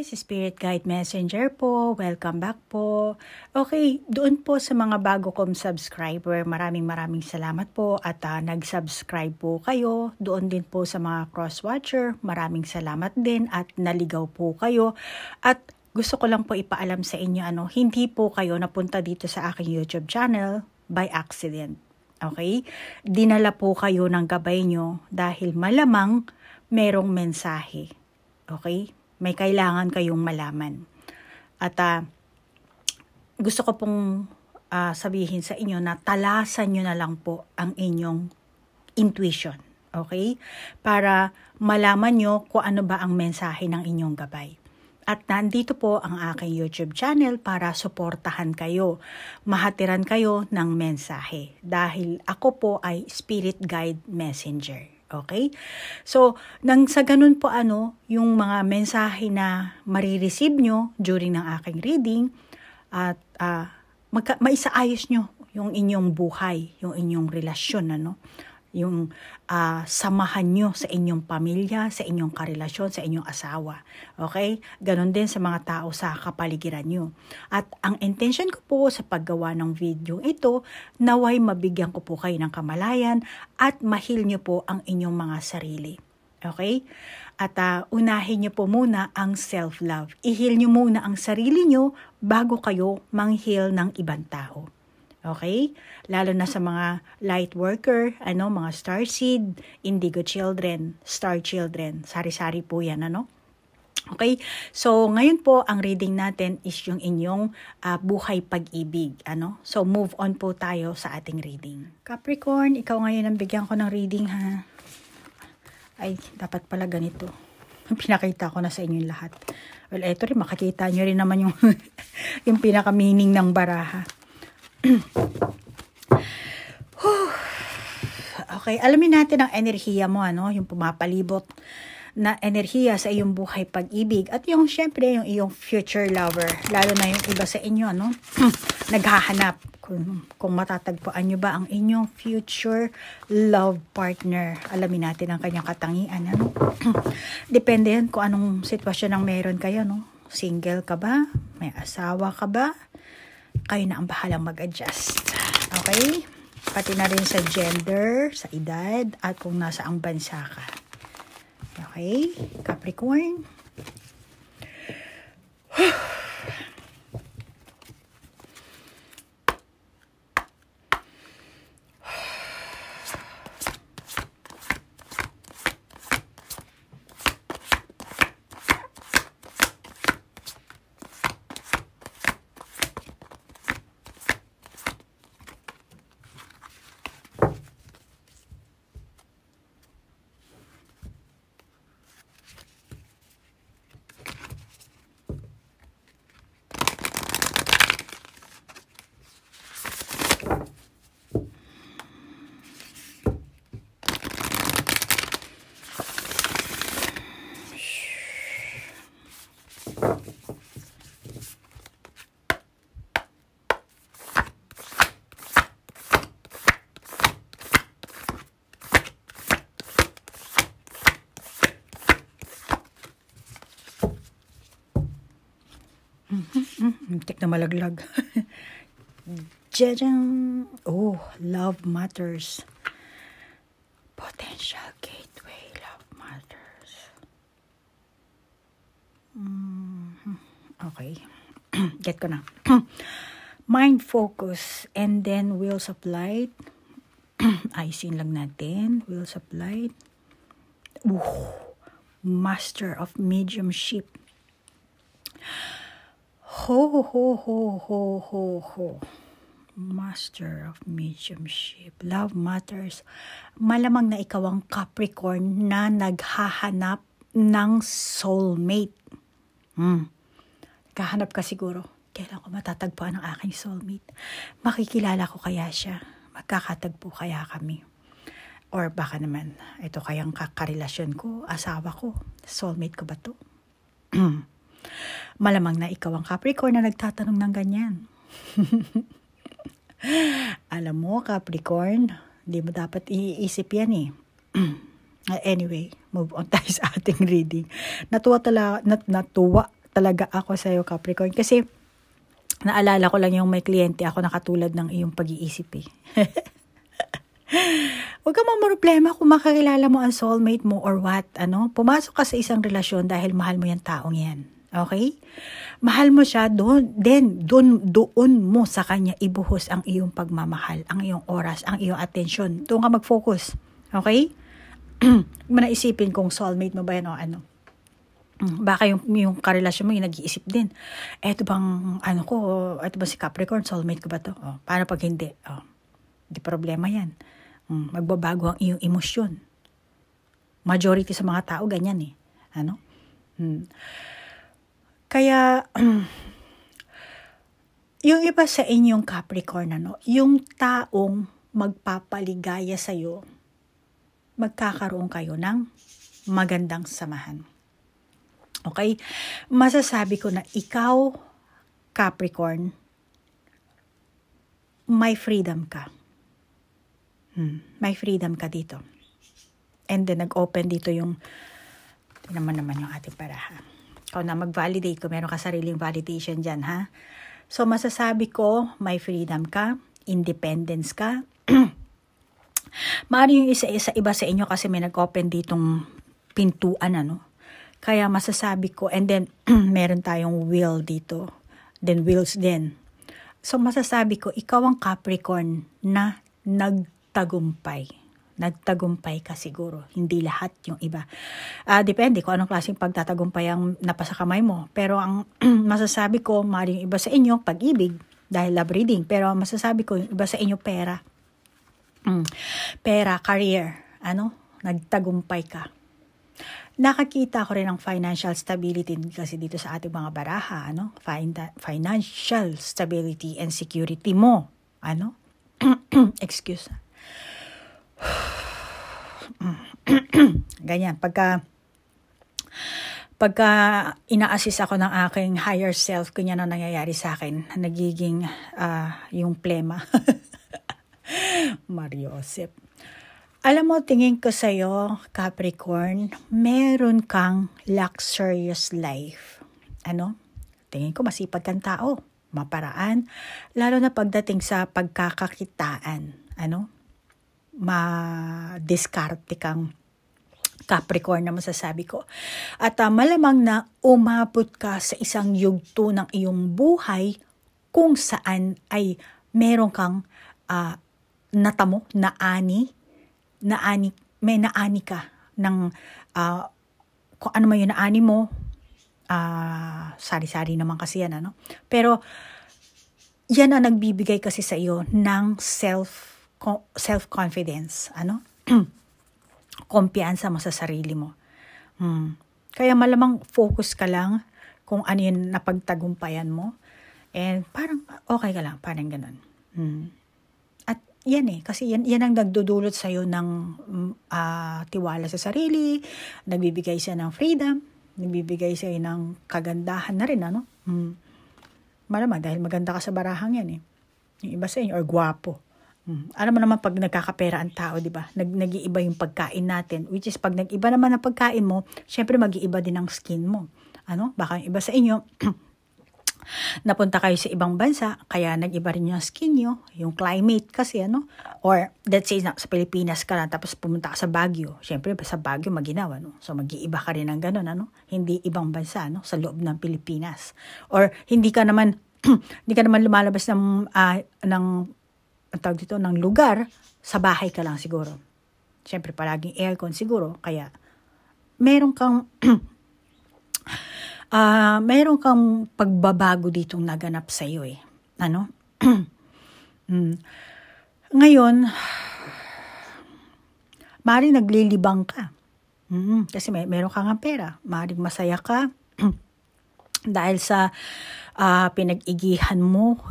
guys, Spirit Guide Messenger po. Welcome back po. Okay, doon po sa mga bago kong subscriber, maraming salamat po at nag-subscribe po kayo. Doon din po sa mga cross-watcher, maraming salamat din at naligaw po kayo. At gusto ko lang po ipaalam sa inyo, hindi po kayo napunta dito sa aking YouTube channel by accident. Okay? Dinala po kayo ng gabay nyo dahil malamang merong mensahe. Okay? May kailangan kayong malaman. At gusto ko pong sabihin sa inyo na talasan nyo na lang po ang inyong intuition. Okay? Para malaman nyo kung ano ba ang mensahe ng inyong gabay. At nandito po ang aking YouTube channel para suportahan kayo. Mahatiran kayo ng mensahe. Dahil ako po ay Spirit Guide Messenger. Okay? So, nang sa ganun po yung mga mensahe na marireceive nyo during ng aking reading at maisaayos nyo yung inyong buhay, yung inyong relasyon, yung samahan nyo sa inyong pamilya, sa inyong karelasyon, sa inyong asawa. Okay? Ganon din sa mga tao sa kapaligiran nyo. At ang intention ko po sa paggawa ng video ito, naway mabigyan ko po kayo ng kamalayan at mahil nyo po ang inyong mga sarili. Okay? At unahin nyo po muna ang self-love. I-heal nyo muna ang sarili nyo bago kayo mang-heal ng ibang tao. Okay? Lalo na sa mga light worker, mga star seed, indigo children, star children. Sari-sari po yan, Okay? So, ngayon po, ang reading natin is yung inyong buhay pag-ibig, So, move on po tayo sa ating reading. Capricorn, ikaw ngayon ang bigyan ko ng reading, ha? Ay, dapat pala ganito. Pinakita ko na sa inyo lahat. Well, eto rin, makikita nyo rin naman yung, yung pinaka-meaning ng baraha. Okay, alamin natin ang enerhiya mo, yung pumapalibot na enerhiya sa iyong buhay pag-ibig at yung syempre yung iyong future lover, lalo na yung iba sa inyo, naghahanap kung matatagpuan nyo ba ang inyong future love partner. Alamin natin ang kanyang katangian, Depende yan kung anong sitwasyon ang meron kayo, Single ka ba? May asawa ka ba? Kayo na ang bahalang mag-adjust. Okay? Pati na rin sa gender, sa edad, at kung nasa ang bansa ka. Okay? Capricorn. Tik na malaglag. Jajang! Oh, love matters. Potential gateway, love matters. Okay. Get ko na. Mind focus and then wheels of light. Ayusin lang natin. Wheels of light. Master of mediumship. Master of mediumship. Love matters. Malamang na ikaw ang Capricorn na naghahanap ng soulmate. Naghahanap ka siguro. Kailan ko matatagpuan ang aking soulmate? Makikilala ko kaya siya? Magkakatagpo kaya kami? Or baka naman, ito kayang kakarelasyon ko, asawa ko, soulmate ko ba to? Malamang na ikaw ang Capricorn na nagtatanong ng ganyan. Alam mo, Capricorn, hindi mo dapat iisip yan Anyway, move on tayo sa ating reading. Natuwa talaga ako sa'yo, Capricorn. Kasi, naalala ko lang yung may kliyente ako na katulad ng iyong pag-iisip eh. Huwag kang problema kung makakilala mo ang soulmate mo or what, pumasok ka sa isang relasyon dahil mahal mo yung taong yan. Okay? Mahal mo siya, doon mo sa kanya ibuhos ang iyong pagmamahal, ang iyong oras, ang iyong atensyon. Doon ka mag-focus. Okay? Manaisipin kung soulmate mo ba yan o ano. Baka yung karelasyon mo yung nag-iisip din. Eto bang eto ba si Capricorn, soulmate ko ba to? Paano pag hindi? Di problema yan. Magbabago ang iyong emosyon. Majority sa mga tao ganyan eh. Kaya, yung iba sa inyong Capricorn, yung taong magpapaligaya sa'yo, magkakaroon kayo ng magandang samahan. Okay? Masasabi ko na ikaw, Capricorn, may freedom ka. May freedom ka dito. And then, nag-open dito yung, ito naman yung ating paraha. Ikaw na mag-validate kung meron ka sariling validation dyan, ha? So, masasabi ko, may freedom ka, independence ka. Maaaring yung isa iba sa inyo kasi may nag-open ditong pintuan, Kaya masasabi ko, and then, meron tayong will dito. Then, wills din. So, masasabi ko, ikaw ang Capricorn na nagtagumpay. Nagtagumpay ka siguro. Hindi lahat yung iba. Depende kung anong klaseng pagtatagumpay ang napasa kamay mo. Pero ang masasabi ko, maaaring iba sa inyo, pag-ibig, dahil love reading. Pero masasabi ko, yung iba sa inyo, pera. Pera, career. Nagtagumpay ka. Nakakita ko rin ng financial stability kasi dito sa ating mga baraha. Financial stability and security mo. Excuse. Ganyan, pagka ina-assist ako ng aking higher self, ganyan ang nangyayari sa akin, nagiging yung plema. Mariosep. Alam mo, tingin ko sa'yo, Capricorn, meron kang luxurious life. Tingin ko masipag kang tao, maparaan, lalo na pagdating sa pagkakakitaan. Madiskarte kang Capricorn na masasabi ko. At malamang na umabot ka sa isang yugto ng iyong buhay kung saan ay meron kang natamo, may naani ka ng kung ano man yung naani mo, sari-sari naman kasi yan, pero yan ang nagbibigay kasi sa iyo ng self-confidence, kumpiyansa mo sa sarili mo. Kaya malamang focus ka lang kung ano yung napagtagumpayan mo, and parang okay ka lang, parang ganun. At yan kasi yan ang nagdudulot sa'yo ng tiwala sa sarili, nagbibigay siya ng freedom, nagbibigay sa'yo ng kagandahan na rin, malamang dahil maganda ka sa barahang yan yung iba sa inyo, or gwapo. Alam mo naman pag nagkakapera ang tao, di ba? Nag-iiba yung pagkain natin, which is pag nag-iba naman ang pagkain mo, syempre mag-iiba din ang skin mo. Baka yung iba sa inyo, napunta kayo sa ibang bansa, kaya nag-iba rin yung skin nyo, yung climate kasi, or let's say sa Pilipinas ka lang, tapos pumunta ka sa Baguio, syempre sa Baguio maginaw, so mag-iiba ka rin ng ganun, hindi ibang bansa, sa loob ng Pilipinas. Or hindi ka naman lumalabas ng ng lugar, sa bahay ka lang siguro. Syempre palaging aircon siguro, kaya meron kang pagbabago ditong naganap sa iyo Ngayon, maaaring naglilibang ka. Kasi meron kang pera, maaaring masaya ka dahil sa pinag-igihan mo,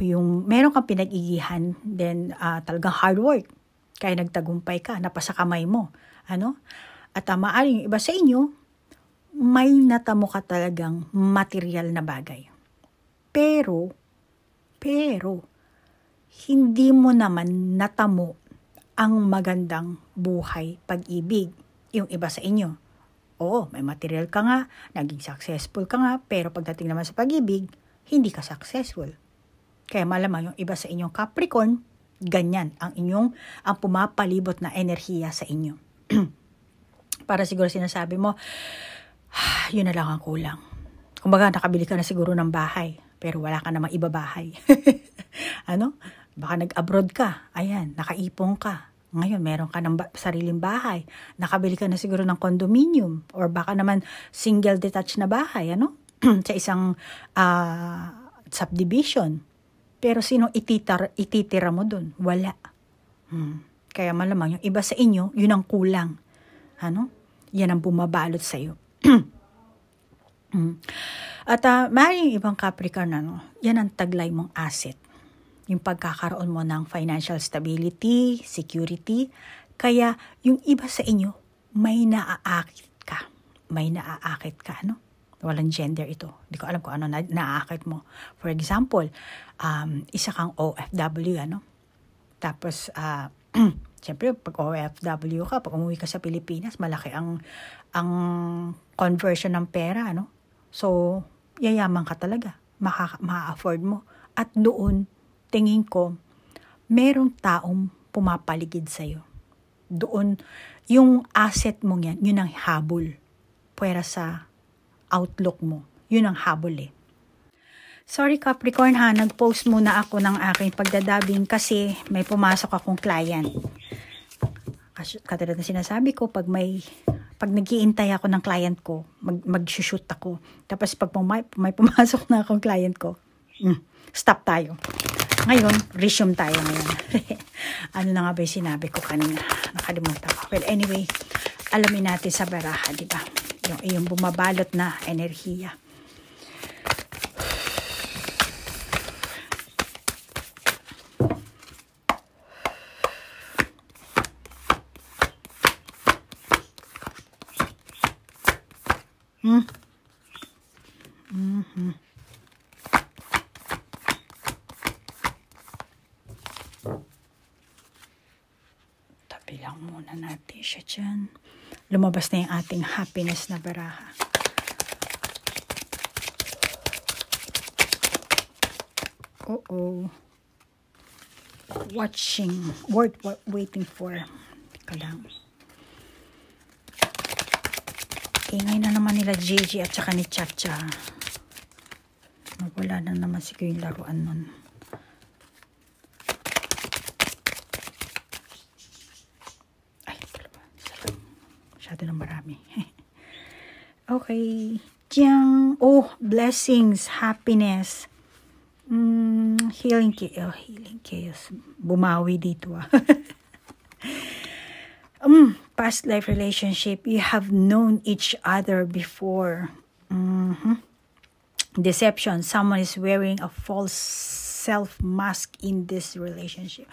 meron kang pinag-igihan, then talagang hard work, kaya nagtagumpay ka, napasa kamay mo, at maaaring iba sa inyo, may natamo ka talagang material na bagay. Pero, hindi mo naman natamo ang magandang buhay, pag-ibig, yung iba sa inyo. Oo, may material ka nga, naging successful ka nga, pero pagdating naman sa pag-ibig, hindi ka successful. Kaya malamang yung iba sa inyong Capricorn, ganyan ang pumapalibot na enerhiya sa inyo. Para siguro sinasabi mo, yun na lang ang kulang. Kumbaga, nakabili ka na siguro ng bahay, pero wala ka namang ibabahay. Baka nag-abroad ka, ayan, nakaipong ka. Ngayon, meron ka ng sariling bahay. Nakabili ka na siguro ng condominium or baka naman single detached na bahay, sa isang subdivision. Pero sino ititira mo dun? Wala. Kaya malamang yung iba sa inyo, yun ang kulang. Yan ang bumabalot sa'yo. At maaaring ibang Capricorn, yan ang taglay mong asset. Yung pagkakaroon mo ng financial stability, security. Kaya yung iba sa inyo, may naaakit ka. Walang gender ito. Hindi ko alam kung ano naaakit mo. For example, isa kang OFW, Tapos, siyempre, pag OFW ka, pag umuwi ka sa Pilipinas, malaki ang conversion ng pera, So, yayaman ka talaga. Ma-afford mo. At doon, tingin ko, merong taong pumapaligid sa'yo. Doon, yung asset mo yan, yun ang habol. Pwera sa outlook mo. Yun ang habol Sorry Capricorn nag-post muna ako ng aking pagdadabing kasi may pumasok akong client. Katulad na sinasabi ko, pag nag-iintay ako ng client ko, mag-shoot ako. Tapos pag may pumasok na akong client ko, stop tayo. Ngayon, resume tayo ngayon. Ano na nga ba yung sinabi ko kanina? Nakalimutan ko. Well, anyway, alamin natin sa baraha, di ba? Yung bumabalot na enerhiya. Tabi lang muna natin siya dyan. Lumabas na yung ating happiness na baraha. Watching, waiting for. Teka lang. Ingay na naman nila Gigi at saka ni Chacha. Wala na naman siguro yung laruan nun. Ay, talaga. Masyado na marami. Okay. Diyan. Blessings, happiness. Healing chaos. Bumawi dito Past life relationship, you have known each other before. Deception, someone is wearing a false self mask in this relationship.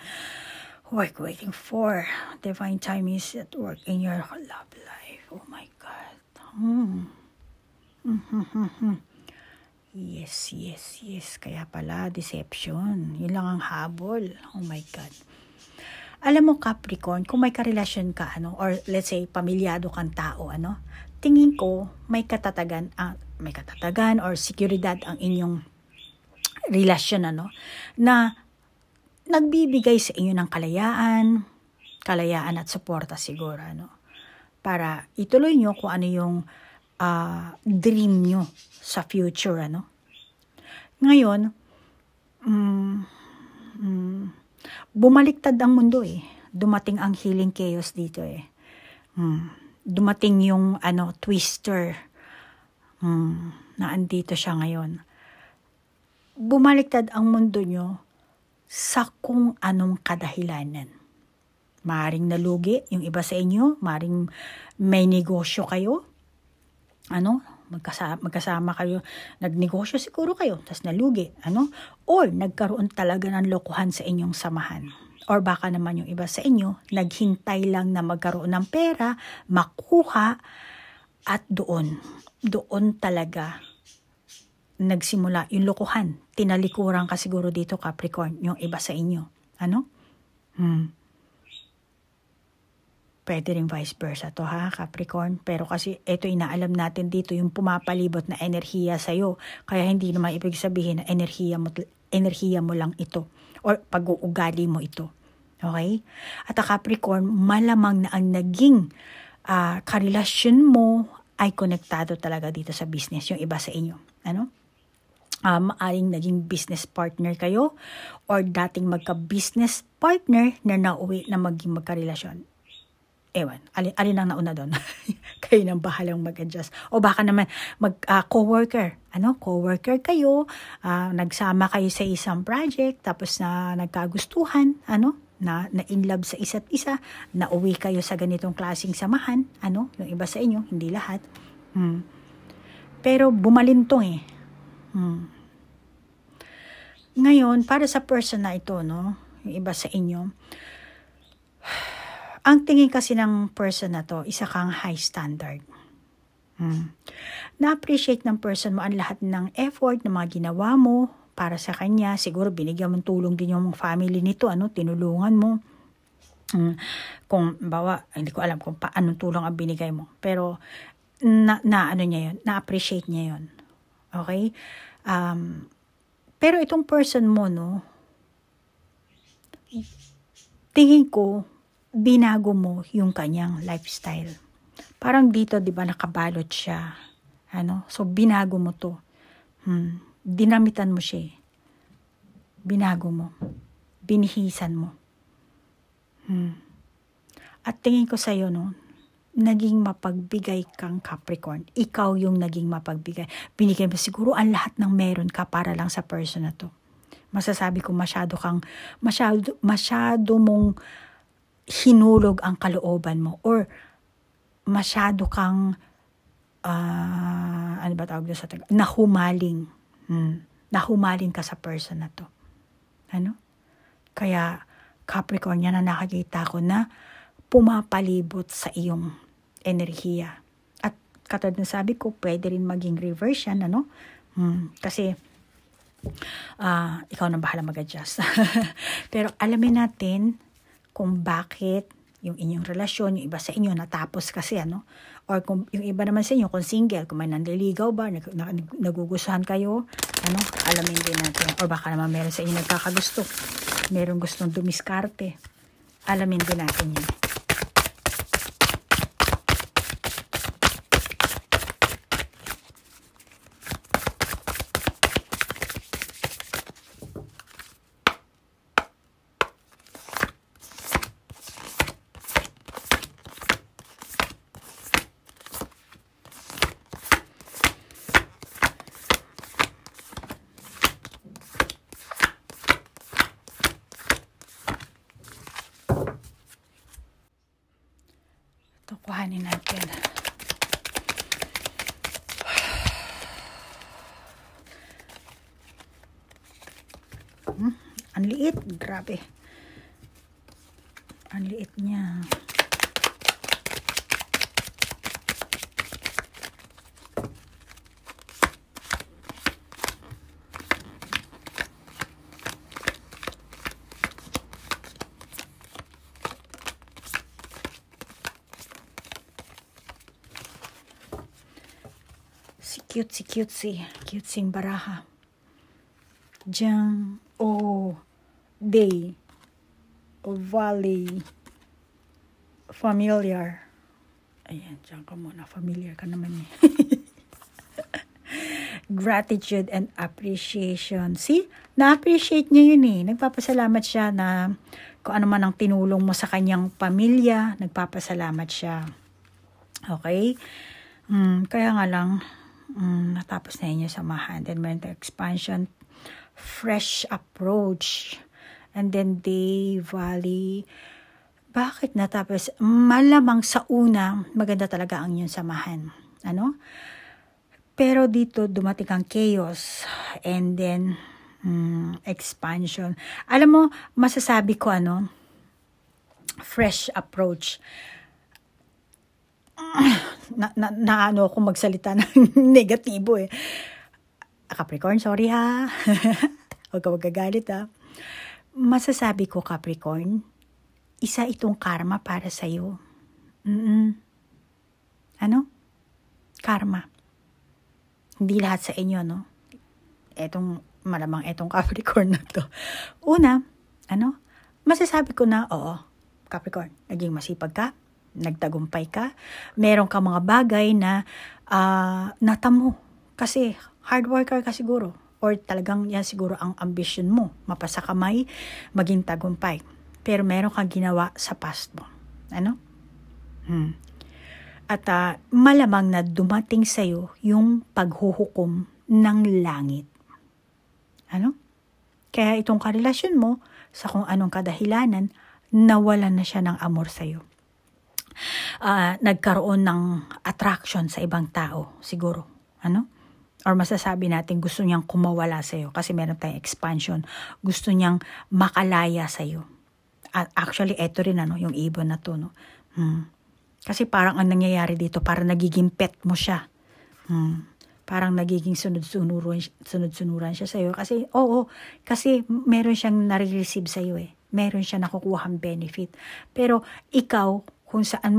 Waiting for divine time is at work in your love life. Oh my God. Yes. Kaya pala, deception. Yun lang ang habol. Oh my God. Alam mo, Capricorn, kung may karelasyon ka, or let's say, pamilyado kang tao, tingin ko, may katatagan or seguridad ang inyong relasyon, na nagbibigay sa inyo ng kalayaan at suporta siguro, para ituloy nyo kung ano yung dream nyo sa future, Ngayon, bumaliktad ang mundo Dumating ang healing chaos dito Dumating yung twister. Na andito siya ngayon. Bumaliktad ang mundo nyo sa kung anong kadahilanan. Maaring nalugi yung iba sa inyo, maaring may negosyo kayo. Magkasama kayo, nagnegosyo siguro kayo, tas nalugi, or nagkaroon talaga ng lokohan sa inyong samahan. Or baka naman yung iba sa inyo, naghintay lang na magkaroon ng pera, makuha, at doon talaga nagsimula yung lokohan. Tinalikuran ka siguro dito, Capricorn, yung iba sa inyo. Pwede rin vice versa to ha, Capricorn. Pero kasi ito inaalam natin dito yung pumapalibot na enerhiya sa'yo. Kaya hindi naman ibig sabihin na enerhiya mo lang ito. Or pag-uugali mo ito. Okay? At Capricorn, malamang na ang naging karelasyon mo ay konektado talaga dito sa business. Yung iba sa inyo. Ano? Maaring naging business partner kayo or dating magka-business partner na nauwi na maging magkarelasyon. Ewan, alin ang nauna doon? Kayo nang bahalang mag-adjust. O baka naman co-worker. Co-worker kayo, nagsama kayo sa isang project, tapos na nagkagustuhan, na in love sa isa't isa, nauwi kayo sa ganitong klaseng samahan, yung iba sa inyo, hindi lahat. Pero bumalintong Ngayon, para sa person na ito, yung iba sa inyo, ang tingin kasi ng person na to, isa kang high standard. Na-appreciate ng person mo ang lahat ng effort na mga ginawa mo para sa kanya. Siguro binigyan mong tulong din yung family nito, tinulungan mo. Kung bawa, hindi ko alam kung paano tulong ang binigay mo. Pero na-appreciate niya yun. Okay? Pero itong person mo, tingin ko, binago mo yung kanyang lifestyle. Parang dito, di ba, nakabalot siya. So, binago mo to. Dinamitan mo siya. Binago mo. Binihisan mo. At tingin ko sa'yo, naging mapagbigay kang Capricorn. Ikaw yung naging mapagbigay. Binigay mo siguro ang lahat ng meron ka para lang sa person na to. Masasabi ko masyado mong hinulog ang kalooban mo or masyado kang nahumaling. Nahumaling ka sa person na to. Kaya Capricorn, yan na nakakita ko na pumapalibot sa iyong enerhiya. At katulad ng sabi ko, pwede rin maging reverse yan, kasi ikaw na bahala mag-adjust. Pero alamin natin kung bakit yung inyong relasyon, yung iba sa inyo natapos kasi, or kung yung iba naman sa inyo, kung single, kung may nanliligaw ba, nagugustuhan kayo, alamin din natin. Or baka naman meron sa inyo nagkakagusto, meron gustong dumiskarte, alamin din natin yun. Kuhanin natin. Ang liit. Grabe. Ang liit niya. Cutesing baraha. Jang o day o valley familiar. Ayan, dyan ka muna. Familiar ka naman Gratitude and appreciation. See? Na-appreciate niya yun Nagpapasalamat siya na kung ano man ang tinulong mo sa kanyang pamilya, nagpapasalamat siya. Okay? Kaya nga lang, natapos na inyo samahan. Then mental expansion, fresh approach, and then day, valley. Bakit natapos? Malamang sa una, maganda talaga ang inyong samahan. Pero dito, dumating ang chaos, and then expansion. Alam mo, masasabi ko fresh approach. Ako magsalita ng negatibo Capricorn, sorry ha. Huwag ka magagalit ha. Masasabi ko, Capricorn, isa itong karma para sa'yo. Ano? Karma. Hindi lahat sa inyo, no? Malamang etong Capricorn na to. Una, masasabi ko na, oo, Capricorn, naging masipag ka, nagtagumpay ka, meron ka mga bagay na natamo. Kasi hard worker ka siguro. Or talagang yan siguro ang ambition mo. Mapasa kamay, maging tagumpay. Pero meron kang ginawa sa past mo. At malamang na dumating sa'yo yung paghuhukom ng langit. Kaya itong karelasyon mo, sa kung anong kadahilanan, nawalan na siya ng amor sa'yo. Nagkaroon ng attraction sa ibang tao, siguro. Or masasabi natin gusto niyang kumawala sa'yo kasi meron tayong expansion. Gusto niyang makalaya sa'yo. At actually, eto rin yung ibon na to. Kasi parang ang nangyayari dito, parang nagiging pet mo siya. Parang nagiging sunod-sunuran siya sa'yo. Kasi meron siyang nare-receive sa'yo eh. Meron siya nakukuhang benefit. Pero ikaw, kung saan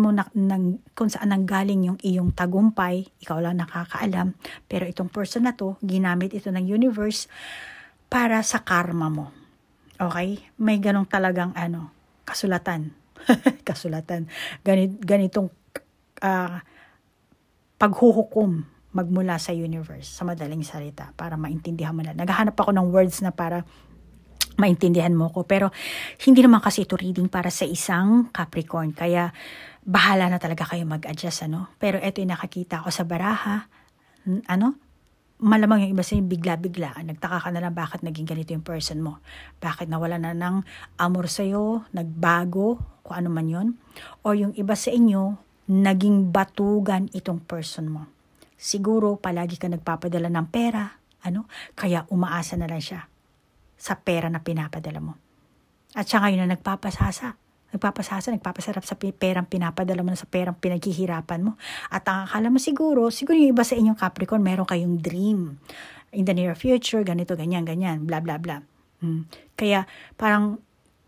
nanggaling yung iyong tagumpay, ikaw lang nakakaalam. Pero itong person na to, ginamit ito ng universe para sa karma mo. Okay? May ganong talagang kasulatan. Kasulatan. Ganitong paghuhukom magmula sa universe, sa madaling salita, para maintindihan mo na. Naghahanap ako ng words na para maintindihan mo ko. Pero hindi naman kasi ito reading para sa isang Capricorn. Kaya bahala na talaga kayo mag-adjust. Pero ito yung nakakita ko sa baraha. Malamang yung iba sa bigla-bigla. Nagtaka ka na lang bakit naging ganito yung person mo. Bakit nawala na ng amor sa'yo, nagbago, kung ano man yun. O yung iba sa inyo, naging batugan itong person mo. Siguro palagi ka nagpapadala ng pera. Kaya umaasa na lang siya sa pera na pinapadala mo. At siya ngayon na nagpapasarap sa perang pinapadala mo na sa perang pinaghihirapan mo. At ang akala mo siguro yung iba sa inyong Capricorn, meron kayong dream. In the near future, ganito, ganyan, bla bla bla. Kaya parang,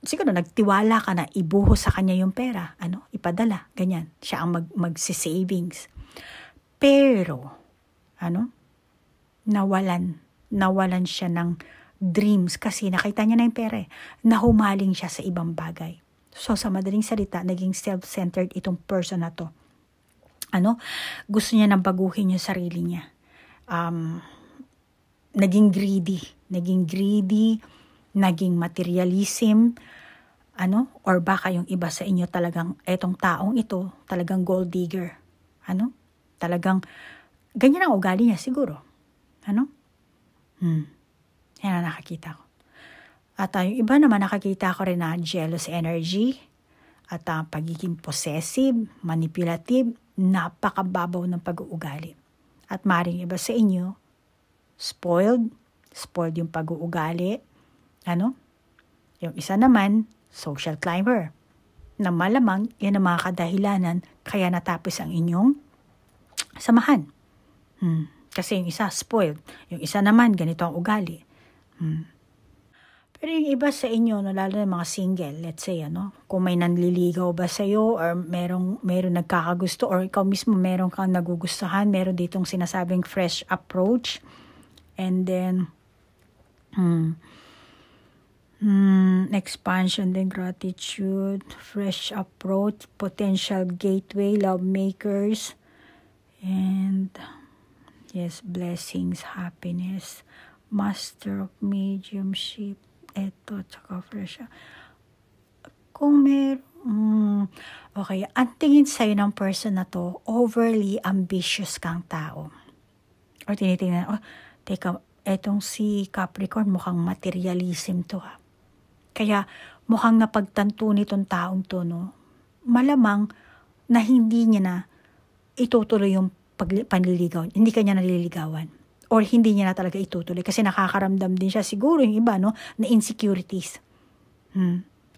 siguro nagtiwala ka na ibuhos sa kanya yung pera. Ipadala, ganyan. Siya ang magsi-savings. Pero, nawalan siya ng dreams kasi nakita niya na yung pera nahumaling siya sa ibang bagay. So sa madaling salita, naging self-centered itong person na to. Gusto niya nang baguhin yung sarili niya. Naging greedy, naging materialism, or baka yung iba sa inyo talagang etong taong ito, talagang gold digger. Talagang ganyan ang ugali niya siguro. Yan ang nakakita ko. At yung iba naman nakakita ko rin na jealous energy at pagiging possessive, manipulative, napakababaw ng pag-uugali. At maring iba sa inyo, spoiled yung pag-uugali. Yung isa naman, social climber. Na malamang, yan ang mga kadahilanan kaya natapos ang inyong samahan. Kasi yung isa, spoiled. Yung isa naman, ganito ang ugali. Pero yung iba sa inyo, lalo na mga single, let's say, kung may nanliligaw ba sa'yo or meron nagkakagusto or ikaw mismo meron kang nagugustuhan, meron ditong sinasabing fresh approach. And then, expansion, then gratitude, fresh approach, potential gateway, love makers, and yes, blessings, happiness, master of mediumship, eto, tsaka fresh. Kung okay, ang tingin sa'yo ng person na to, overly ambitious kang tao. Or tinitingnan, teka, etong si Capricorn mukhang materialism to ha. Kaya mukhang napagtanto nitong taong to, malamang na hindi niya na itutuloy yung panliligaw. Hindi kanya naliligawan. Or hindi niya na talaga itutuloy. Kasi nakakaramdam din siya siguro yung iba, na insecurities.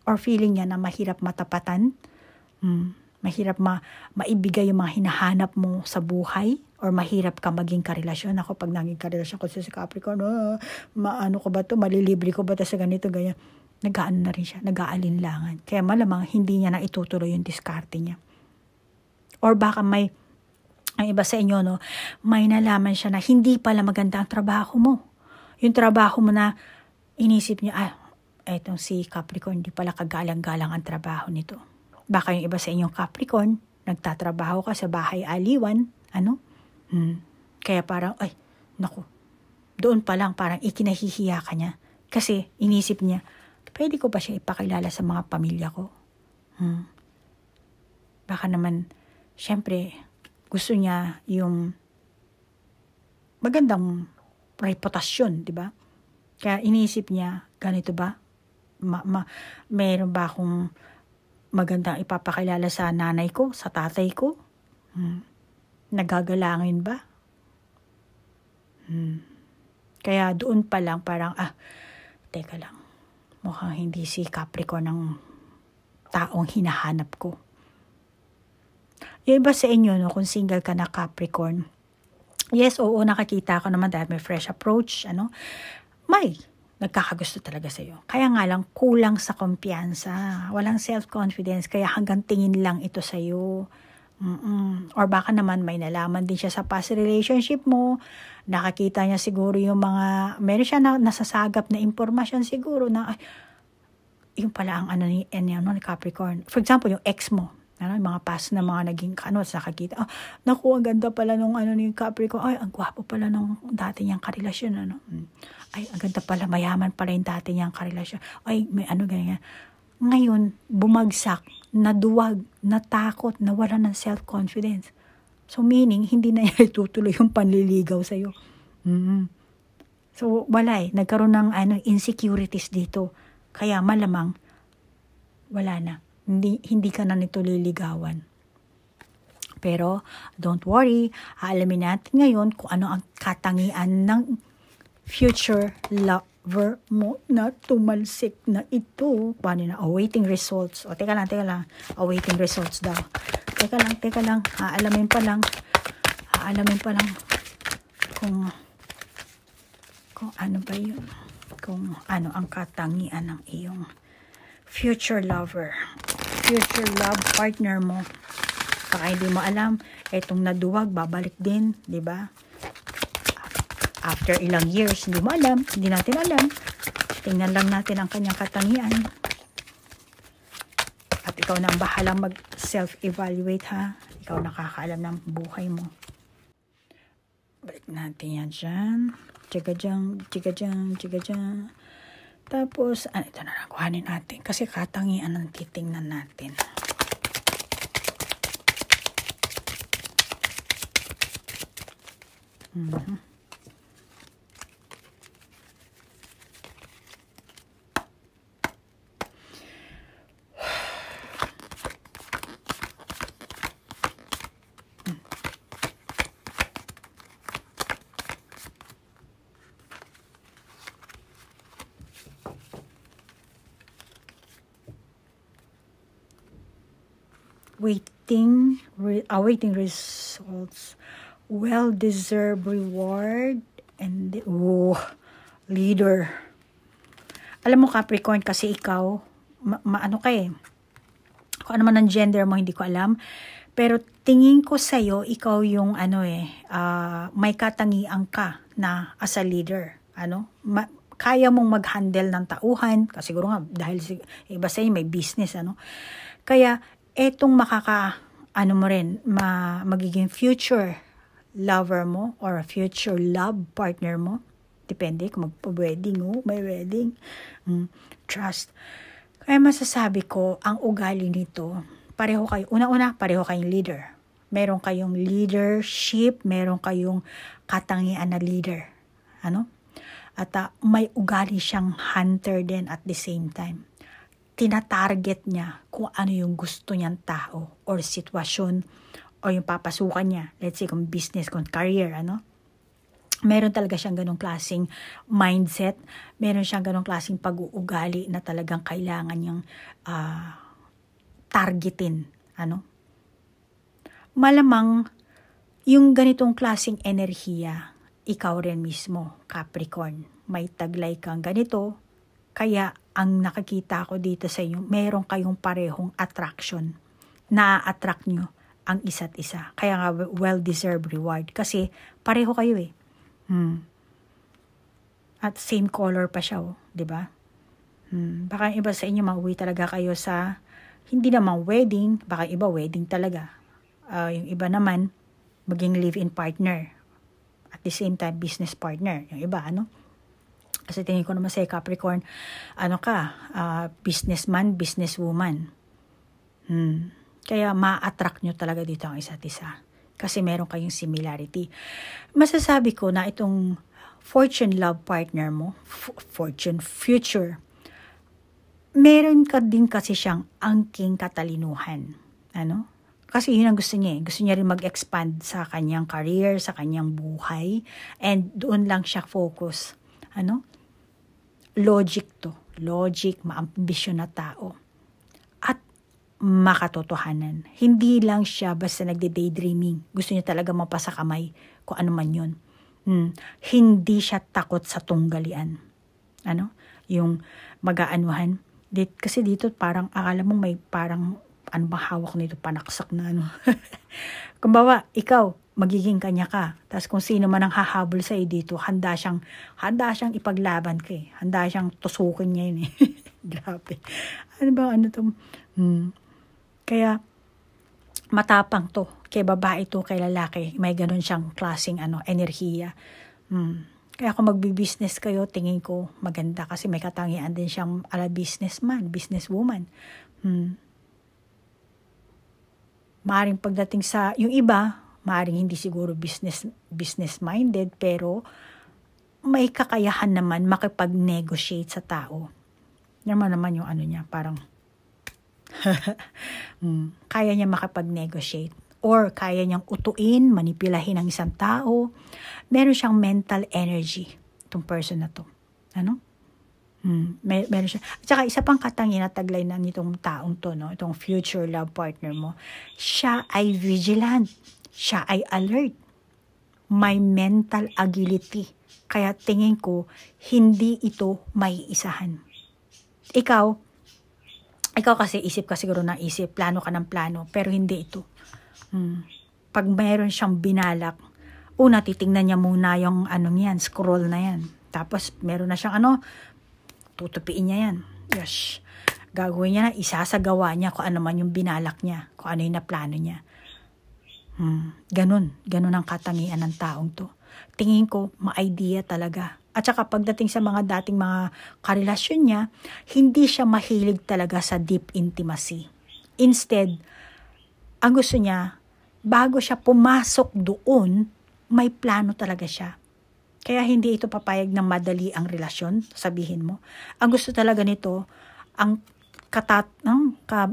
Or feeling niya na mahirap matapatan. Mahirap maibigay yung mga hinahanap mo sa buhay. Or mahirap ka maging karelasyon. Ako pag naging karelasyon ko sa Capricorn, maano ko ba to? Malilibre ko ba to sa ganito, ganyan? Nag-aano na rin siya. Nag-aalinlangan. Kaya malamang hindi niya na itutuloy yung diskarte niya. Or baka ang iba sa inyo, no, may nalaman siya na hindi pala maganda ang trabaho mo. Yung trabaho mo na inisip niya, etong si Capricorn, hindi pala kagalang-galang ang trabaho nito. Baka yung iba sa inyong Capricorn, nagtatrabaho ka sa bahay aliwan, kaya parang, naku, doon pa lang parang ikinahihiya ka niya. Kasi inisip niya, pwede ko ba siya ipakilala sa mga pamilya ko? Baka naman, syempre, gusto niya yung magandang reputasyon, di ba? Kaya inisip niya, ganito ba? Meron ba akong magandang ipapakilala sa nanay ko, sa tatay ko? Nagagalangin ba? Kaya doon pa lang parang, teka lang, mukhang hindi si Capricorn ang taong hinahanap ko. Yung iba sa inyo, no, kung single ka na Capricorn, yes, oo, nakakita ko naman dahil may fresh approach, may nagkakagusto talaga sa'yo. Kaya nga lang, kulang sa kumpiyansa, walang self-confidence, kaya hanggang tingin lang ito sa'yo. Or baka naman may nalaman din siya sa past relationship mo, nakakita niya siguro yung meron siya na nasasagap na impormasyon siguro na, yung pala ang ni Capricorn. For example, yung ex mo, yung mga past na mga naging nakakita, naku, ang ganda pala nung ni Capricorn, ang gwapo pala nung dati niyang karelasyon, ay, ang ganda pala, mayaman pala yung dati niyang karelasyon, ay, may ganyan. Ngayon, bumagsak, naduwag, natakot, nawala ng self-confidence. So, meaning, hindi na niya itutuloy yung panliligaw sa'yo. So, wala nagkaroon ng insecurities dito. Kaya malamang, wala na. Hindi ka na nito liligawan. Pero, don't worry, aalamin natin ngayon kung ano ang katangian ng future lover mo na tumalsik na ito. Paano na? Awaiting results. Teka lang. Awaiting results daw. Teka lang. Aalamin pa lang kung ano ba yun. Kung ano ang katangian ng iyong future lover. Future love partner mo. Baka hindi mo alam, etong naduwag, babalik din, di ba? After ilang years, hindi mo alam, hindi natin alam. Tingnan lang natin ang kanyang katangian. At ikaw na ang bahalang mag-self-evaluate, ha? Ikaw nakakaalam ng buhay mo. Balik natin yan dyan. Tiga dyan. Tapos, ito na lang, kuhanin natin. Kasi katangian ang titingnan natin. Awaiting results, well-deserved reward, and leader. Alam mo Capricorn, kasi ikaw, kung ano man ang gender mo, hindi ko alam, pero tingin ko sa'yo, ikaw yung may katangian ka na as a leader. Kaya mong mag-handle ng tauhan, kasi siguro nga, dahil iba sa'yo may business, Kaya, etong magiging future lover mo or future love partner mo, depende kung magpa-wedding, may wedding, trust. Kaya masasabi ko, ang ugali nito, pareho kayong leader. Meron kayong leadership, meron kayong katangian na leader. At may ugali siyang hunter din at the same time. Tinatarget niya kung ano yung gusto niyang tao or sitwasyon o yung papasukan niya. Let's say kung business, kung career, Meron talaga siyang ganong klaseng mindset. Meron siyang ganong klaseng pag-uugali na talagang kailangan niyang targetin. Malamang yung ganitong klaseng enerhiya, ikaw rin mismo, Capricorn. May taglay kang ganito, kaya ang nakikita ko dito sa inyo, meron kayong parehong attraction. Na-attract nyo ang isa't isa. Kaya nga well-deserved reward. Kasi pareho kayo eh. At same color pa siya, oh, di ba? Baka yung iba sa inyo mauwi talaga kayo sa hindi naman wedding, baka iba wedding talaga. Yung iba naman maging live-in partner. At the same time business partner. Yung iba, ano? Kasi tingin ko naman sa Capricorn, businessman, businesswoman. Kaya ma-attract nyo talaga dito ang isa't isa. Kasi meron kayong similarity. Masasabi ko na itong fortune love partner mo, fortune future, meron ka din kasi siyang angking katalinuhan. Ano? Kasi yun ang gusto niya. Gusto niya rin mag-expand sa kanyang career, sa kanyang buhay. And doon lang siya focus. Ano? Logic to. Logic, maambisyon na tao. At makatotohanan. Hindi lang siya basta nagde-daydreaming. Gusto niya talaga mapasa kamay kung ano man yun. Hindi siya takot sa tunggalian. Ano? Yung mag-aanuhan. Kasi dito parang akala mo may parang ano ba hawak nito, panaksak na ano. Kumbawa, ikaw, magiging kanya ka. Tapos kung sino man ang hahabol sa'yo dito, handa siyang ipaglaban ka eh. Handa siyang tusukin niya yun eh. Grabe. Ano ba, ano to? Kaya, matapang to. Kay babae to, kay lalaki. May ganun siyang klaseng enerhiya. Kaya kung magbi-business kayo, tingin ko maganda kasi may katangian din siyang businessman, businesswoman. Maaring pagdating sa, yung iba, maaring hindi siguro business-minded, pero may kakayahan naman makipag-negotiate sa tao. Naman yung ano niya, parang, kaya niya makipag-negotiate. Or kaya niyang utuin, manipulahin ang isang tao. Meron siyang mental energy, itong person na to. Ano? Meron siya. At saka isa pang katangian na taglay na nitong taong to, no? Itong future love partner mo. Siya ay vigilant. Siya ay alert. May mental agility. Kaya tingin ko, hindi ito may isahan. Ikaw kasi isip ka siguro ng isip, plano ka ng plano, pero hindi ito. Pag mayroon siyang binalak, una titingnan niya muna yung scroll na yan. Tapos meron na siyang tutupiin niya yan. Yes. Gagawin niya na, isasagawa niya kung ano man yung binalak niya, kung ano yung naplano niya. Ganun ang katangian ng taong to. Tingin ko, ma-idea talaga. At saka pagdating sa mga dating mga karelasyon niya, hindi siya mahilig talaga sa deep intimacy. Instead, ang gusto niya, bago siya pumasok doon, may plano talaga siya. Kaya hindi ito papayag ng madali ang relasyon, sabihin mo. Ang gusto talaga nito, ang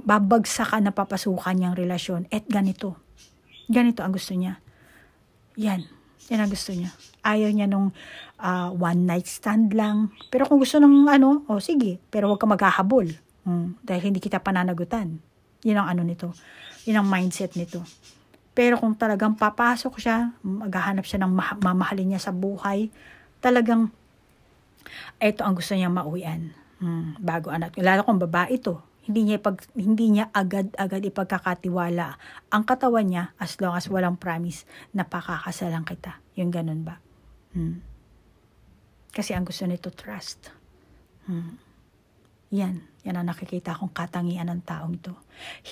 babagsakan na papasukan niyang relasyon, ganito. Ganito ang gusto niya. Yan ang gusto niya. Ayaw niya nung one night stand lang. Pero kung gusto ng sige, pero huwag ka maghahabol. Dahil hindi kita pananagutan. Yun ang nito. Yun ang mindset nito. Pero kung talagang papasok siya, maghahanap siya ng mamahalin niya sa buhay, talagang ito ang gusto niya mauwian. Bago anak. Lalo kung babae ito, hindi niya agad-agad ipagkakatiwala ang katawan niya as long as walang promise na pakakasalan kita. Yung ganun ba? Kasi ang gusto nito trust. Yan ang nakikita kong katangian ng taong to.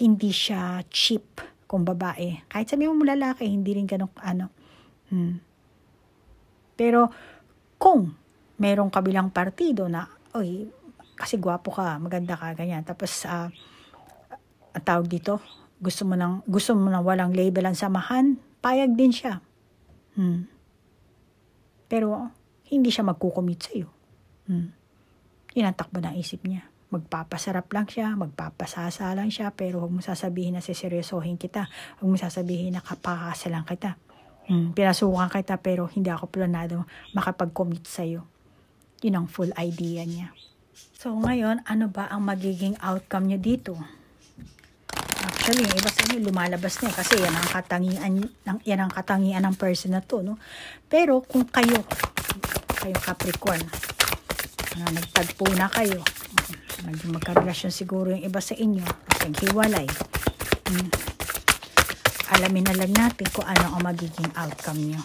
Hindi siya cheap kung babae. Kahit sabi mo lalaki, hindi rin ganun Pero kung merong kabilang partido na, kasi gwapo ka, maganda ka, ganyan. Tapos, ang tawag dito, gusto mo nang walang label ang samahan, payag din siya. Pero, hindi siya magkukumit sa'yo. Yun ang takbo ng isip niya. Magpapasarap lang siya, magpapasasa lang siya, pero huwag mo sasabihin na siseryosohin kita. Huwag mo sasabihin na kapakasalan kita. Pinasukan kita, pero hindi ako planado makapag-commit sa'yo. Yun ang full idea niya. So, ngayon, ano ba ang magiging outcome niyo dito? Actually, yung iba sa inyo, lumalabas na kasi yan ang katangian ng person na to, no? Pero, kung kayong Capricorn, nagtagpo na kayo, magkarelasyon siguro yung iba sa inyo, naghiwalay. alamin na lang natin kung ano ang magiging outcome nyo.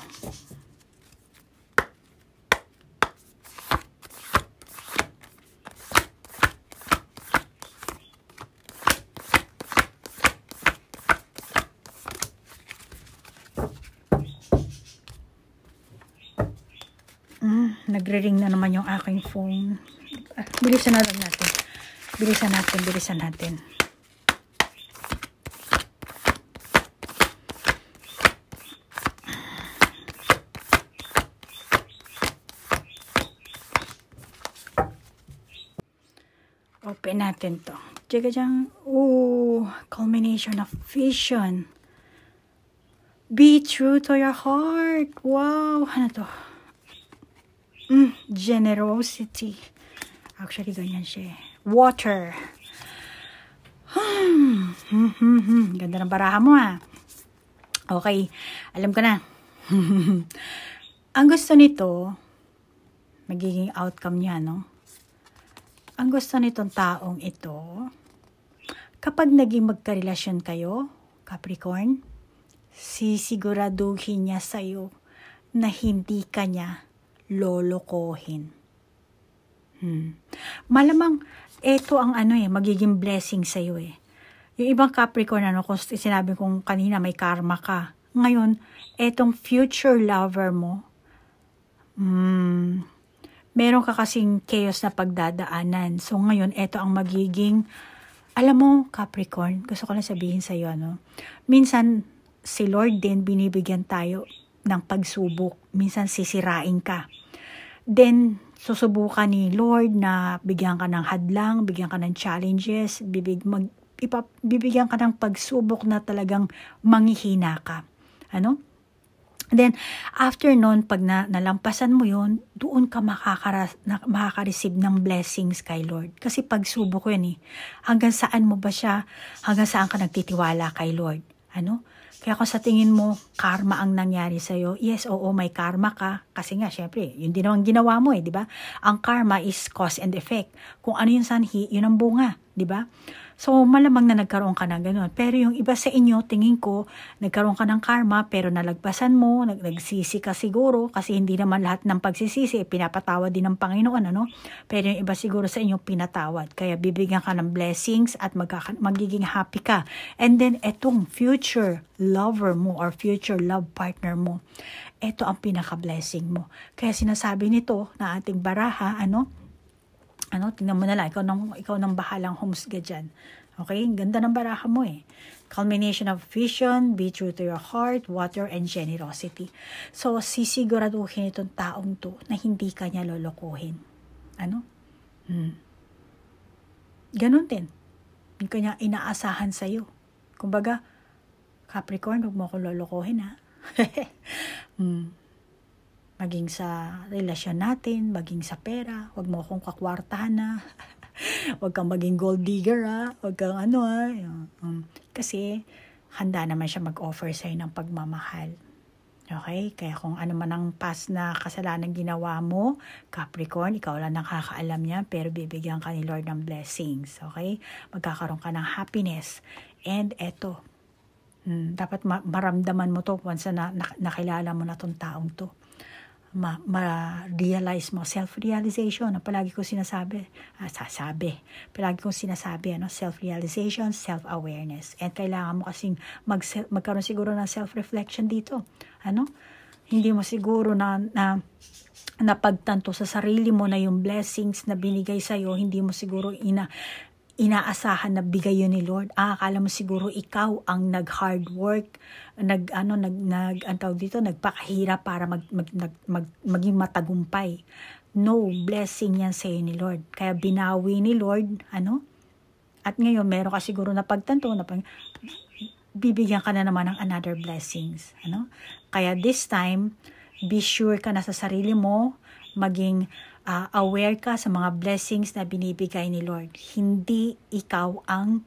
Nagre-ring na naman yung aking phone. Bilisan na lang natin. Bilisan natin. Open natin to. Tiyagajang, culmination of vision. Be true to your heart. Wow, ano to? Generosity. Actually, ganyan siya. Water. Ganda ng baraha mo ha. Okay, alam ko na. Ang gusto nito, magiging outcome niya, no? Ang gusto nitong taong ito, kapag naging magkarelasyon kayo, Capricorn, sisiguraduhin niya sa'yo na hindi ka niya lolokohin. Malamang ito ang magiging blessing sa iyo eh. Yung ibang Capricorn kung sinabi kong kanina may karma ka. Ngayon, etong future lover mo, meron ka kasing chaos na pagdadaanan. So ngayon, ito ang magiging, alam mo Capricorn, gusto ko lang sabihin sa iyo, minsan si Lord din binibigyan tayo ng pagsubok. Minsan sisirain ka. Then, susubukan ni Lord na bigyan ka ng hadlang, bigyan ka ng challenges, bibigyan ka ng pagsubok na talagang manghihina ka. Then, after nun, pag nalampasan mo yun, doon ka makaka-receive ng blessings kay Lord. Kasi pagsubok yun eh. Hanggang saan mo ba siya, hanggang saan ka nagtitiwala kay Lord. Kaya kung sa tingin mo, karma ang nangyari sa'yo, yes, oo, may karma ka. Kasi nga, syempre, yun din naman ginawa mo di ba? Ang karma is cause and effect. Kung ano yung sanhi, yun ang bunga, di ba? So, malamang na nagkaroon ka ng ganun. Pero yung iba sa inyo, tingin ko, nagkaroon ka ng karma, pero nalagpasan mo, nagsisi ka siguro, kasi hindi naman lahat ng pagsisisi, pinapatawad din ng Panginoon, Pero yung iba siguro sa inyo, pinatawad. Kaya bibigyan ka ng blessings at magiging happy ka. And then, etong future lover mo or future love partner mo, ito ang pinaka-blessing mo. Kaya sinasabi nito na ating baraha, tingnan mo na lang, ikaw nang bahalang humusga dyan. Okay? Ganda ng baraha mo eh. Culmination of vision, be true to your heart, water, and generosity. So, sisiguraduhin itong taong to na hindi ka niya lolokohin. Ganon din. Hindi ka niya inaasahan sa'yo. Kumbaga, Capricorn, huwag mo akong lolokohin ha. Maging sa relasyon natin, maging sa pera, huwag mo akong kakwartahan na. Huwag kang maging gold digger huwag kang kasi handa naman siya mag-offer sa'yo ng pagmamahal. Okay? Kaya kung ano man ang past na kasalanan ginawa mo, Capricorn, ikaw lang nakakaalam niya, pero bibigyan ka ni Lord ng blessings. Okay? Magkakaroon ka ng happiness. And eto, dapat maramdaman mo to once na nakilala mo na tong taong to. Ma-realize mo, self-realization, palagi kong sinasabi, self-realization, self-awareness. And kailangan mo kasing magkaroon siguro ng self-reflection dito. Hindi mo siguro na napagtanto sa sarili mo na yung blessings na binigay sa'yo, hindi mo siguro inaasahan na bigay yun ni Lord. Akala mo siguro ikaw ang nag-hard work, nagpakahirap para maging matagumpay. No, blessing yan sa'yo ni Lord. Kaya binawi ni Lord, at ngayon meron ka siguro na pagtanto na bibigyan ka na naman ng another blessings. Kaya this time, be sure ka na sa sarili mo, maging aware ka sa mga blessings na binibigay ni Lord. Hindi ikaw ang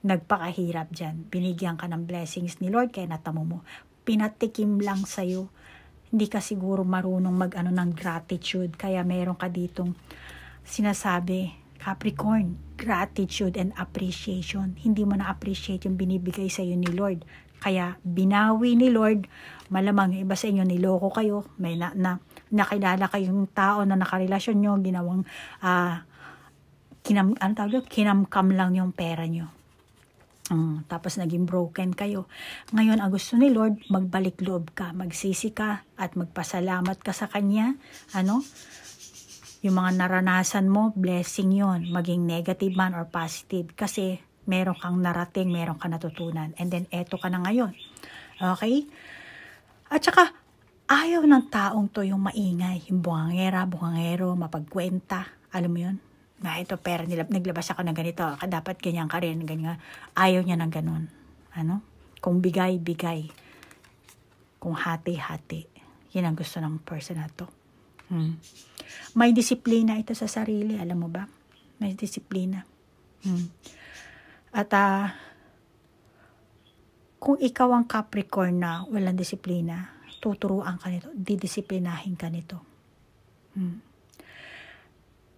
nagpakahirap dyan. Binigyan ka ng blessings ni Lord, kaya natamo mo. Pinatikim lang sa'yo. Hindi ka siguro marunong ng gratitude, kaya meron ka ditong sinasabi Capricorn, gratitude and appreciation. Hindi mo na-appreciate yung binibigay sa iyo ni Lord. Kaya binawi ni Lord, malamang iba sa inyo niloko kayo, may nakilala kayong tao na nakarelasyon nyo, ginawang kinamkam lang yung pera nyo. Tapos naging broken kayo. Ngayon, ang gusto ni Lord, magbalik loob ka, magsisi ka, at magpasalamat ka sa Kanya. Yung mga naranasan mo, blessing yon, maging negative man or positive. Kasi meron kang narating, meron kang natutunan. And then, eto ka na ngayon. Okay? At saka, ayaw ng taong to yung maingay, yung bungangero, mapagkwenta. Alam mo yun? Na ito pera nila, naglabas ako ng ganito, dapat ganyan ka rin, ganyan. Ayaw niya ng ganun. Kung bigay, bigay. Kung hati, hati. Yan ang gusto ng person na to. May disiplina ito sa sarili, alam mo ba? May disiplina. At kung ikaw ang Capricorn na walang disiplina, tuturuan ka nito, didisiplinahin ka nito.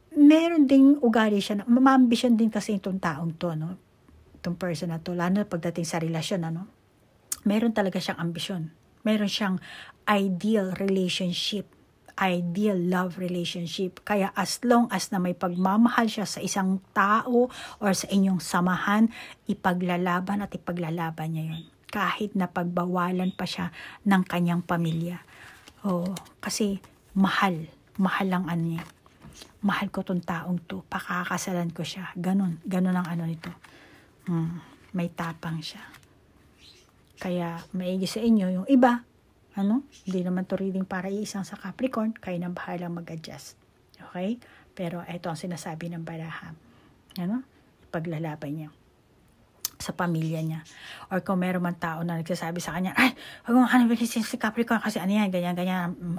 Meron ding ugali siya, ma-ambition din kasi itong taong to, no? Itong person na to, lalo pagdating sa relasyon, meron talaga siyang ambisyon. Meron siyang ideal relationship, ideal love relationship. Kaya as long as na may pagmamahal siya sa isang tao or sa inyong samahan, ipaglalaban niya yun. Kahit na pagbawalan pa siya ng kanyang pamilya. Kasi mahal lang niya. Mahal ko tong taong to, pakakasalan ko siya. Ganon ang nito. May tapang siya. Kaya maigi sa inyo yung iba, hindi naman to reading para iisang sa Capricorn, kayo na bahalang mag-adjust. Okay? Pero ito ang sinasabi ng baraha. Paglalaban niya sa pamilya niya. Or kung meron man tao na nagsasabi sa kanya, ay, huwag mong hanapin si Capricorn kasi yan, ganyan,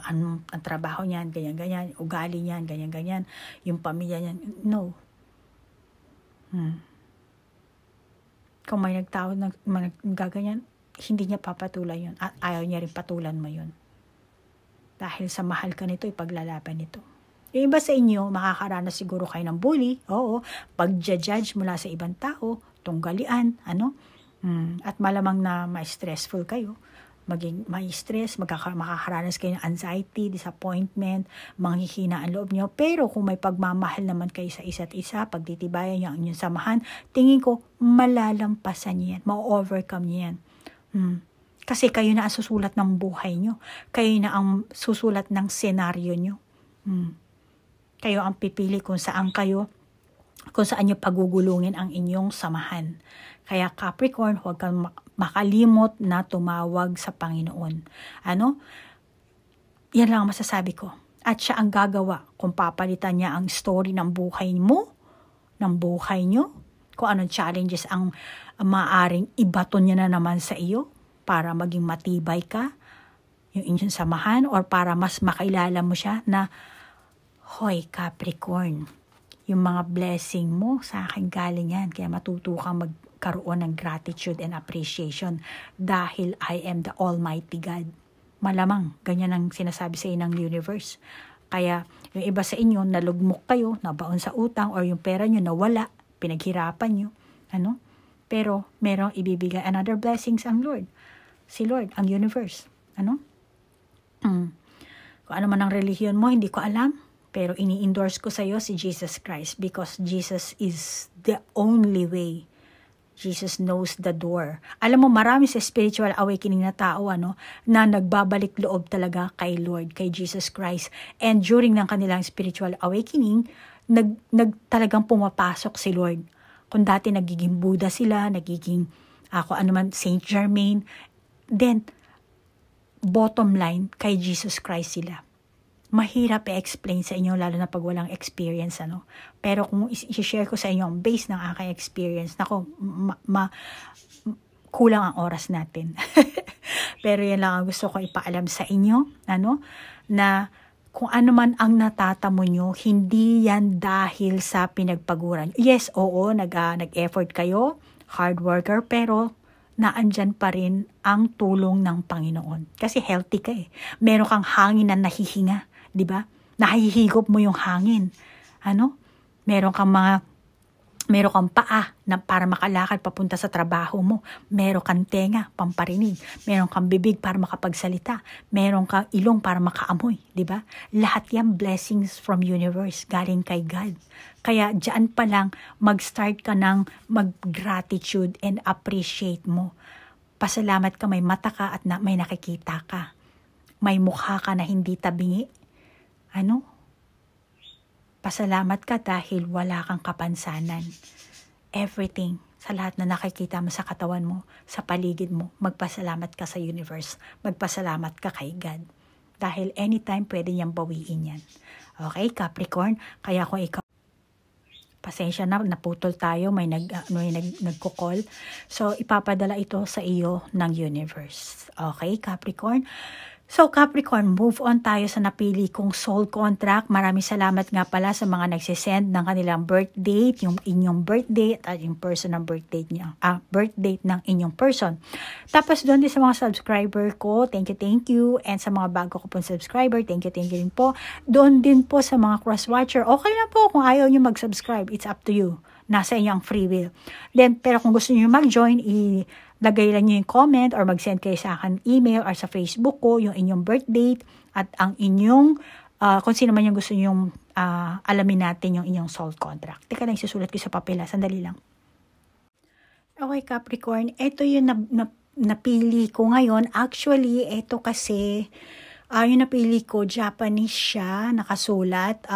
ang trabaho niyan, ganyan, ugali niyan, ganyan, yung pamilya niyan. No. Kung may nagtao na gaganyan, hindi niya papatulan yun. At ayaw niya rin patulan mo yun. Dahil sa mahal ka nito, ipaglalaban nito. Yung iba sa inyo, makakaranas siguro kayo ng bully. Oo, pag-judge mula sa ibang tao, tunggalian, at malamang na ma-stressful kayo. Maging may stress, makakaranas kayo ng anxiety, disappointment, manghihina ang loob niyo. Pero kung may pagmamahal naman kayo sa isa't isa, pagtitibayan niyo ang inyong samahan, tingin ko, malalampasan niyan, ma-overcome niyan. Kasi kayo na ang susulat ng buhay nyo. Kayo na ang susulat ng senaryo nyo. Kayo ang pipili kung saan nyo pagugulungin ang inyong samahan. Kaya Capricorn, huwag kang makalimot na tumawag sa Panginoon. Yan lang ang masasabi ko. At siya ang gagawa kung papalitan niya ang story ng buhay mo, ng buhay nyo, kung anong challenges ang maaring ibaton niya na naman sa iyo para maging matibay ka, yung inyong samahan, or para mas makilala mo siya na, hoy Capricorn, yung mga blessing mo sa akin galing yan, kaya matuto kang magkaroon ng gratitude and appreciation dahil I am the Almighty God. Malamang, ganyan ang sinasabi sa inyo ng universe. Kaya yung iba sa inyo, nalugmok kayo, nabaon sa utang, or yung pera nyo nawala, pinaghirapan nyo, pero merong ibibigay another blessings ang Lord. Si Lord, ang universe. Kung ano man ang relihiyon mo, hindi ko alam. Pero ini-endorse ko sa iyo si Jesus Christ because Jesus is the only way. Jesus knows the door. Alam mo, marami sa spiritual awakening na tao, na nagbabalik loob talaga kay Lord, kay Jesus Christ. And during ng kanilang spiritual awakening, talagang pumapasok si Lord. Kung dati nagiging Buddha sila, nagiging Saint Germain, then bottom line, kay Jesus Christ sila. Mahirap i-explain sa inyo, lalo na pag walang experience, Pero kung i-share ko sa inyo ang base ng aking experience, kulang ang oras natin. Pero yan lang ang gusto ko ipaalam sa inyo, na kung ano man ang natatamo nyo, hindi yan dahil sa pinagpaguran. Yes, oo, nag-effort kayo, hard worker, pero naandyan pa rin ang tulong ng Panginoon. Kasi healthy ka eh. Meron kang hangin na nahihinga, di ba? Nahihigop mo yung hangin. Meron kang paa na para makalakad papunta sa trabaho mo. Meron kang tenga, pamparinig. Meron kang bibig para makapagsalita. Meron kang ilong para makaamoy, di ba? Lahat yan blessings from universe, galing kay God. Kaya diyan pa lang mag-start ka ng mag-gratitude and appreciate mo. Pasalamat ka, may mata ka at may nakikita ka. May mukha ka na hindi tabingi. Pasalamat ka dahil wala kang kapansanan. Everything, sa lahat na nakikita mo sa katawan mo, sa paligid mo, magpasalamat ka sa universe. Magpasalamat ka kay God. Dahil anytime pwede niyang bawiin yan. Okay, Capricorn? Kaya kung ikaw, pasensya na, naputol tayo, may nagko-call. So, ipapadala ito sa iyo ng universe. Okay, Capricorn? So Capricorn, move on tayo sa napili kong soul contract. Maraming salamat nga pala sa mga nagsisend ng kanilang birth date, yung inyong birth date at yung person ng birth date niya, birth date ng inyong person. Tapos doon din sa mga subscriber ko, thank you. And sa mga bago ko pong subscriber, thank you din po. Doon din po sa mga cross-watcher, okay na po kung ayaw nyo mag-subscribe, it's up to you. Nasa inyo ang free will. Then, pero kung gusto nyo mag-join, lagay lang nyo yung comment or mag-send kayo sa akin email or sa Facebook ko yung inyong birth date at ang inyong, kung sino man yung gusto nyo alamin natin yung inyong soul contract. Teka lang, isusulat ko sa papel. Sandali lang. Okay, Capricorn. Ito yung napili ko ngayon. Actually, ito kasi, yung napili ko, Japanese siya, nakasulat.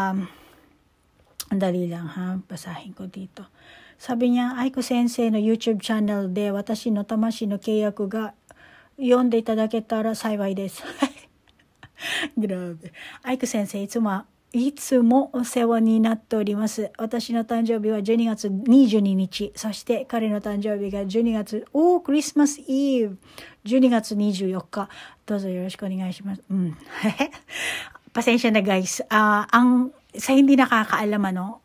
Andali lang ha, basahin ko dito. Sabi niya, Aiko Sensei no YouTube channel de watashi no tamashi no keiyaku ga yonde itadaketara saiwai desu. Grabe. Aiko Sensei, いつもお世話になっております。私の誕生日は12月22日。そして彼の誕生日が12月、クリスマスイブ。12月24日。どうぞよろしくお願いします。Pasensya na guys. Sa hindi nakakaalam,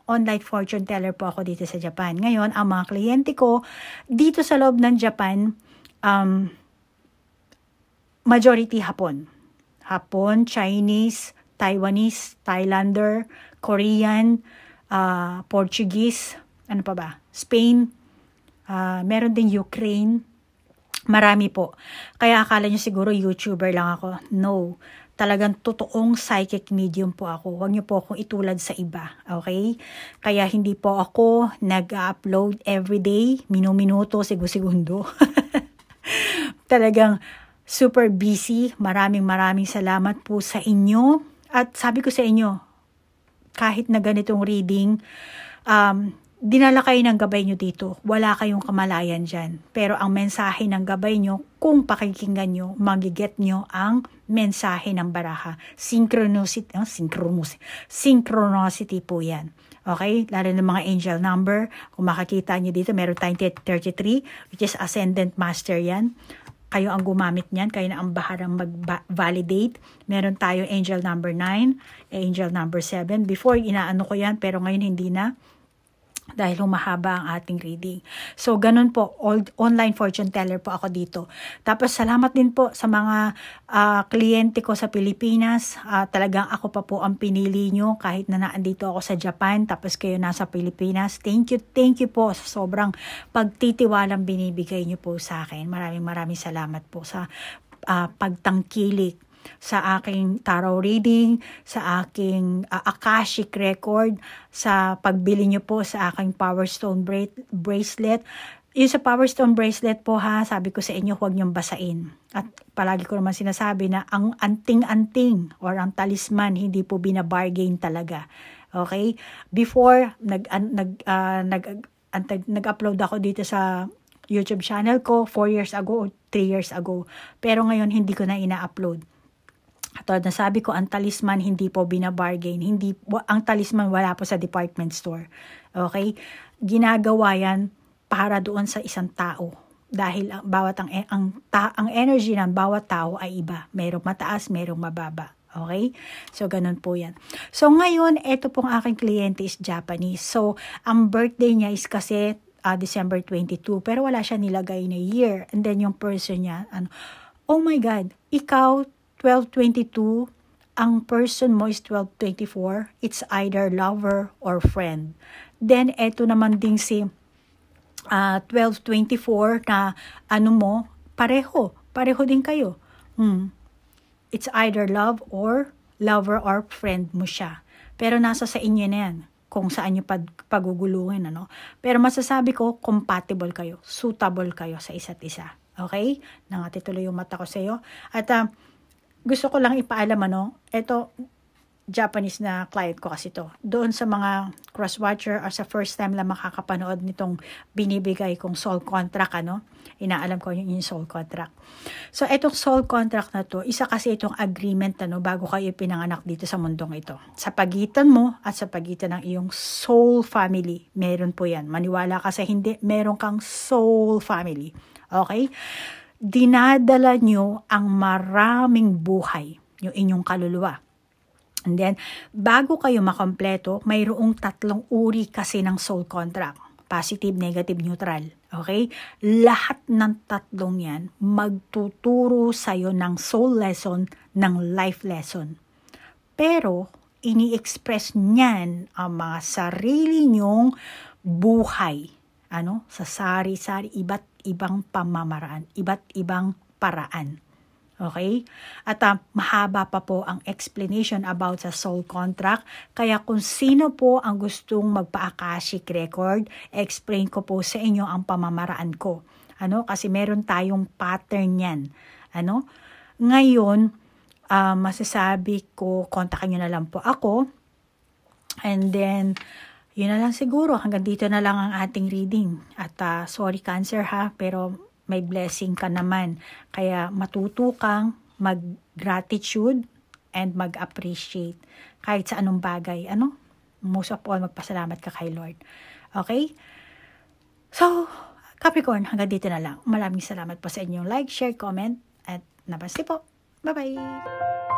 online fortune teller po ako dito sa Japan. Ngayon, ang mga kliyente ko dito sa loob ng Japan, majority Hapon. Hapon, Chinese, Taiwanese, Thailander, Korean, Portuguese, ano pa ba? Spain, meron din Ukraine. Marami po. Kaya akala nyo siguro YouTuber lang ako. No. Talagang totoong psychic medium po ako. Huwag niyo po akong itulad sa iba. Okay? Kaya hindi po ako nag-upload everyday, minuto, segundo. Talagang super busy. Maraming salamat po sa inyo. At sabi ko sa inyo, kahit na ganitong reading, dinala kayo ng gabay nyo dito. Wala kayong kamalayan dyan. Pero ang mensahe ng gabay nyo, kung pakikinggan nyo, magiget nyo ang mensahe ng baraha. Synchronicity po yan. Okay? Lalo ng mga angel number. Kung makakita nyo dito, meron tayong 33, which is ascendant master yan. Kayo ang gumamit niyan. Kayo na ang baharang mag-validate. Meron tayo angel number 9, angel number 7. Before, inaano ko yan, pero ngayon hindi na. Dahil humahaba ang ating reading. So, ganun po. Online fortune teller po ako dito. Tapos, salamat din po sa mga kliyente ko sa Pilipinas. Talagang ako pa po ang pinili nyo kahit na naandito ako sa Japan. Tapos, kayo nasa Pilipinas. Thank you po sa sobrang pagtitiwalang binibigay nyo po sa akin. Maraming salamat po sa pagtangkilik sa aking tarot reading, sa aking Akashic record, sa pagbili nyo po sa aking Power Stone bracelet. Yung sa Power Stone bracelet po ha, sabi ko sa inyo, huwag nyong basain. At palagi ko naman sinasabi na ang anting-anting or ang talisman, hindi po binabargain talaga. Okay? Before, nag-upload ako dito sa YouTube channel ko 4 years ago o 3 years ago. Pero ngayon, hindi ko na ina-upload. At nasabi ko, ang talisman hindi po binabargain. Ang talisman wala po sa department store. Okay? Ginagawa yan para doon sa isang tao. Dahil ang energy ng bawat tao ay iba. Merong mataas, merong mababa. Okay? So, ganun po yan. So, ngayon, ito pong aking kliyente is Japanese. So, ang birthday niya is kasi December 22. Pero wala siya nilagay na year. And then, yung person niya, oh my God, ikaw, 12/22, ang person mo is 1224, it's either lover or friend. Then, eto naman din si 1224 na ano mo, pareho din kayo. It's either lover or friend mo siya. Pero nasa sa inyo na yan, kung saan nyo paguguluhin, ano. Pero masasabi ko, compatible kayo, suitable kayo sa isa't isa. Okay? Nangati tuloy yung mata ko sa iyo. At gusto ko lang ipaalam, ito, Japanese na client ko kasi to. Doon sa mga cross-watcher or sa first time lang makakapanood nitong binibigay kong soul contract, inaalam ko yung soul contract. So, itong soul contract na to, isa kasi itong agreement, bago kayo pinanganak dito sa mundong ito. Sa pagitan mo at sa pagitan ng iyong soul family, meron po yan. Maniwala ka sa hindi, meron kang soul family. Okay? Dinadala nyo ang maraming buhay, yung inyong kaluluwa. And then, bago kayo makompleto, mayroong 3 uri kasi ng soul contract. Positive, negative, neutral. Okay? Lahat ng 3 yan, magtuturo sa'yo ng soul lesson, ng life lesson. Pero, ini-express niyan ang mga sarili nyong buhay. Sa sari-sari, iba't ibang pamamaraan, iba't ibang paraan. Okay? At mahaba pa po ang explanation about sa soul contract. Kaya kung sino po ang gustong magpa-Akashic record, explain ko po sa inyo ang pamamaraan ko. Kasi meron tayong pattern yan. Ngayon, masasabi ko, kontakin nyo na lang po ako. And then, yun na lang siguro. Hanggang dito na lang ang ating reading. At sorry Cancer pero may blessing ka naman. Kaya matuto kang mag-gratitude and mag-appreciate kahit sa anong bagay. Most of all, magpasalamat ka kay Lord. Okay? So, Capricorn, hanggang dito na lang. Maraming salamat po sa inyong like, share, comment, at namaste po. Bye-bye!